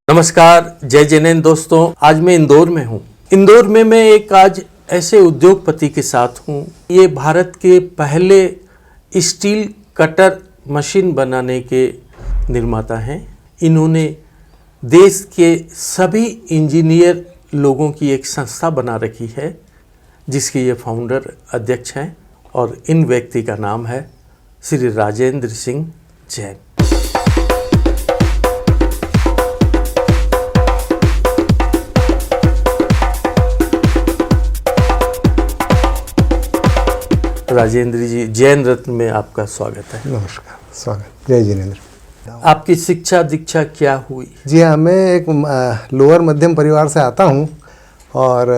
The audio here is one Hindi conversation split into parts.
नमस्कार, जय जिनेंद्र दोस्तों। आज मैं इंदौर में हूँ। इंदौर में मैं एक आज ऐसे उद्योगपति के साथ हूँ। ये भारत के पहले स्टील कटर मशीन बनाने के निर्माता हैं। इन्होंने देश के सभी इंजीनियर लोगों की एक संस्था बना रखी है, जिसके ये फाउंडर अध्यक्ष हैं, और इन व्यक्ति का नाम है श्री राजेंद्र सिंह जैन। राजेंद्र जी, जैन रत्न में आपका स्वागत है। नमस्कार, स्वागत, जय जिनेंद्र। आपकी शिक्षा दीक्षा क्या हुई? जी हाँ, मैं एक लोअर मध्यम परिवार से आता हूँ और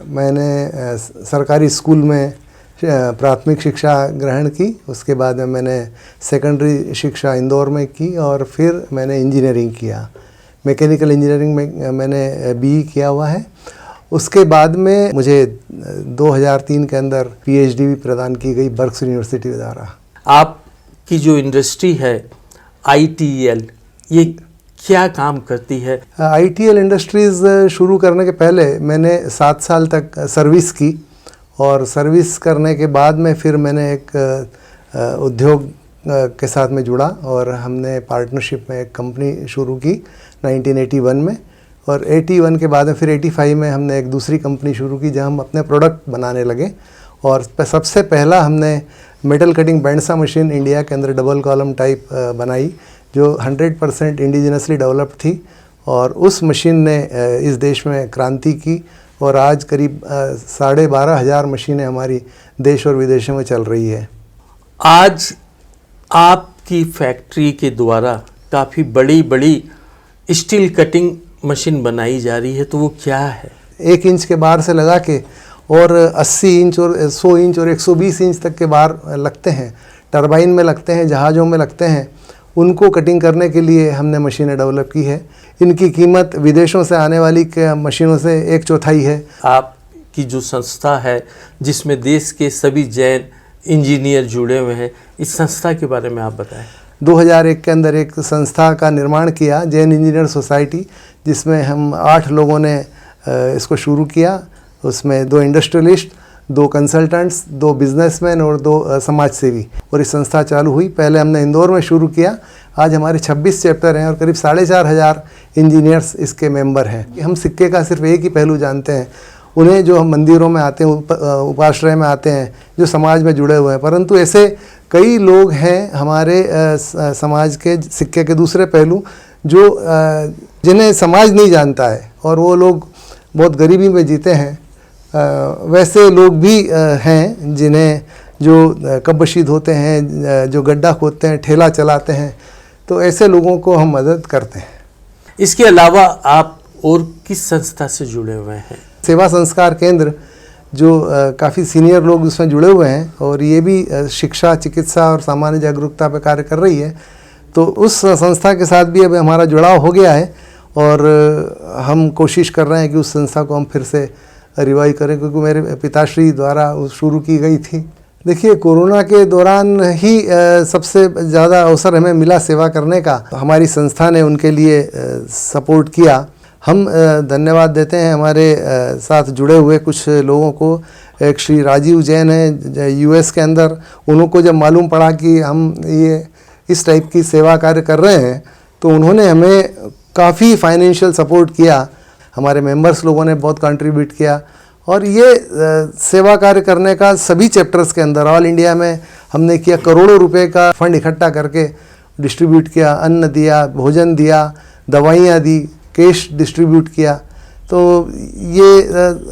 मैंने सरकारी स्कूल में प्राथमिक शिक्षा ग्रहण की। उसके बाद में मैंने सेकेंडरी शिक्षा इंदौर में की और फिर मैंने इंजीनियरिंग किया। मैकेनिकल इंजीनियरिंग में मैंने बीई किया हुआ है। उसके बाद में मुझे 2003 के अंदर पीएचडी भी प्रदान की गई बर्क्स यूनिवर्सिटी द्वारा। आपकी जो इंडस्ट्री है आईटीएल, ये क्या काम करती है? आईटीएल इंडस्ट्रीज़ शुरू करने के पहले मैंने 7 साल तक सर्विस की और सर्विस करने के बाद में फिर मैंने एक उद्योग के साथ में जुड़ा और हमने पार्टनरशिप में एक कंपनी शुरू की 1981 में। और 81 के बाद में फिर 85 में हमने एक दूसरी कंपनी शुरू की जहां हम अपने प्रोडक्ट बनाने लगे। और सबसे पहला हमने मेटल कटिंग बैंडसा मशीन इंडिया के अंदर डबल कॉलम टाइप बनाई, जो 100% इंडिजिनसली डेवलप्ड थी। और उस मशीन ने इस देश में क्रांति की और आज करीब 12,500 मशीनें हमारी देश और विदेशों में चल रही है। आज आपकी फैक्ट्री के द्वारा काफ़ी बड़ी बड़ी स्टील कटिंग मशीन बनाई जा रही है, तो वो क्या है? 1 इंच के बार से लगा के और 80 इंच और 100 इंच और 120 इंच तक के बार लगते हैं। टरबाइन में लगते हैं, जहाज़ों में लगते हैं। उनको कटिंग करने के लिए हमने मशीनें डेवलप की है। इनकी कीमत विदेशों से आने वाली मशीनों से 1/4 है। आपकी जो संस्था है जिसमें देश के सभी जैन इंजीनियर जुड़े हुए हैं, इस संस्था के बारे में आप बताएं। 2001 के अंदर एक संस्था का निर्माण किया, जैन इंजीनियर सोसाइटी, जिसमें हम 8 लोगों ने इसको शुरू किया। उसमें 2 इंडस्ट्रियलिस्ट, 2 कंसल्टेंट्स, 2 बिजनेसमैन और 2 समाज सेवी। और इस संस्था चालू हुई। पहले हमने इंदौर में शुरू किया। आज हमारे 26 चैप्टर हैं और करीब 4,500 इंजीनियर्स इसके मेंबर हैं। हम सिक्के का सिर्फ एक ही पहलू जानते हैं, उन्हें जो हम मंदिरों में आते हैं, उपाश्रय में आते हैं, जो समाज में जुड़े हुए हैं। परंतु ऐसे कई लोग हैं हमारे समाज के सिक्के के दूसरे पहलू, जो जिन्हें समाज नहीं जानता है और वो लोग बहुत गरीबी में जीते हैं। वैसे लोग भी हैं जिन्हें जो कब्बशीद होते हैं, जो गड्ढा खोदते हैं, ठेला चलाते हैं। तो ऐसे लोगों को हम मदद करते हैं। इसके अलावा आप और किस संस्था से जुड़े हुए हैं? सेवा संस्कार केंद्र, जो काफ़ी सीनियर लोग उसमें जुड़े हुए हैं और ये भी शिक्षा, चिकित्सा और सामान्य जागरूकता पर कार्य कर रही है। तो उस संस्था के साथ भी अब हमारा जुड़ाव हो गया है और हम कोशिश कर रहे हैं कि उस संस्था को हम फिर से रिवाइव करें, क्योंकि मेरे पिताश्री द्वारा शुरू की गई थी। देखिए, कोरोना के दौरान ही सबसे ज़्यादा अवसर हमें मिला सेवा करने का। हमारी संस्था ने उनके लिए सपोर्ट किया। हम धन्यवाद देते हैं हमारे साथ जुड़े हुए कुछ लोगों को। एक श्री राजीव जैन है यूएस के अंदर। उनको जब मालूम पड़ा कि हम ये इस टाइप की सेवा कार्य कर रहे हैं, तो उन्होंने हमें काफ़ी फाइनेंशियल सपोर्ट किया। हमारे मेंबर्स लोगों ने बहुत कंट्रीब्यूट किया और ये सेवा कार्य करने का सभी चैप्टर्स के अंदर ऑल इंडिया में हमने किया। करोड़ों रुपए का फंड इकट्ठा करके डिस्ट्रीब्यूट किया, अन्न दिया, भोजन दिया, दवाइयाँ दी, कैश डिस्ट्रीब्यूट किया। तो ये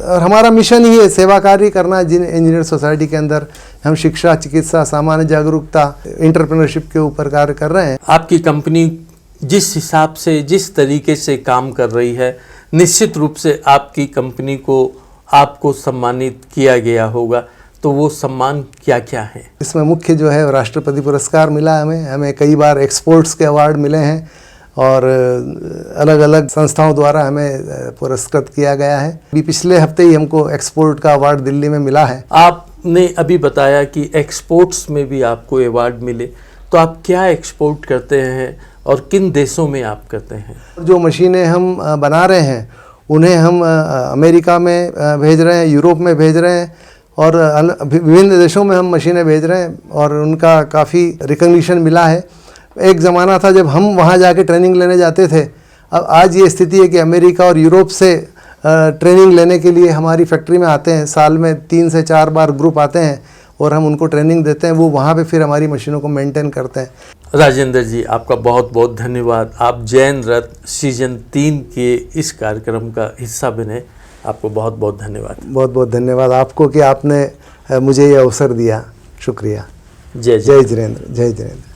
और हमारा मिशन ही है सेवा कार्य करना। जिन इंजीनियर सोसाइटी के अंदर हम शिक्षा, चिकित्सा, सामान्य जागरूकता, एंटरप्रेन्योरशिप के ऊपर कार्य कर रहे हैं। आपकी कंपनी जिस हिसाब से, जिस तरीके से काम कर रही है, निश्चित रूप से आपकी कंपनी को आपको सम्मानित किया गया होगा। तो वो सम्मान क्या क्या है? इसमें मुख्य जो है राष्ट्रपति पुरस्कार मिला हमें कई बार एक्सपोर्ट्स के अवार्ड मिले हैं और अलग अलग संस्थाओं द्वारा हमें पुरस्कृत किया गया है। अभी पिछले हफ्ते ही हमको एक्सपोर्ट का अवार्ड दिल्ली में मिला है। आपने अभी बताया कि एक्सपोर्ट्स में भी आपको अवार्ड मिले, तो आप क्या एक्सपोर्ट करते हैं और किन देशों में आप करते हैं? जो मशीनें हम बना रहे हैं उन्हें हम अमेरिका में भेज रहे हैं, यूरोप में भेज रहे हैं और विभिन्न देशों में हम मशीनें भेज रहे हैं और उनका काफ़ी रिकग्निशन मिला है। एक ज़माना था जब हम वहाँ जाके ट्रेनिंग लेने जाते थे, अब आज ये स्थिति है कि अमेरिका और यूरोप से ट्रेनिंग लेने के लिए हमारी फैक्ट्री में आते हैं। साल में 3 से 4 बार ग्रुप आते हैं और हम उनको ट्रेनिंग देते हैं, वो वहाँ पे फिर हमारी मशीनों को मेंटेन करते हैं। राजेंद्र जी, आपका बहुत बहुत धन्यवाद। आप जैन रत्न सीजन 3 के इस कार्यक्रम का हिस्सा बने, आपको बहुत बहुत धन्यवाद। बहुत बहुत धन्यवाद आपको कि आपने मुझे ये अवसर दिया। शुक्रिया। जय जय जिनेंद्र। जय जिनेंद्र।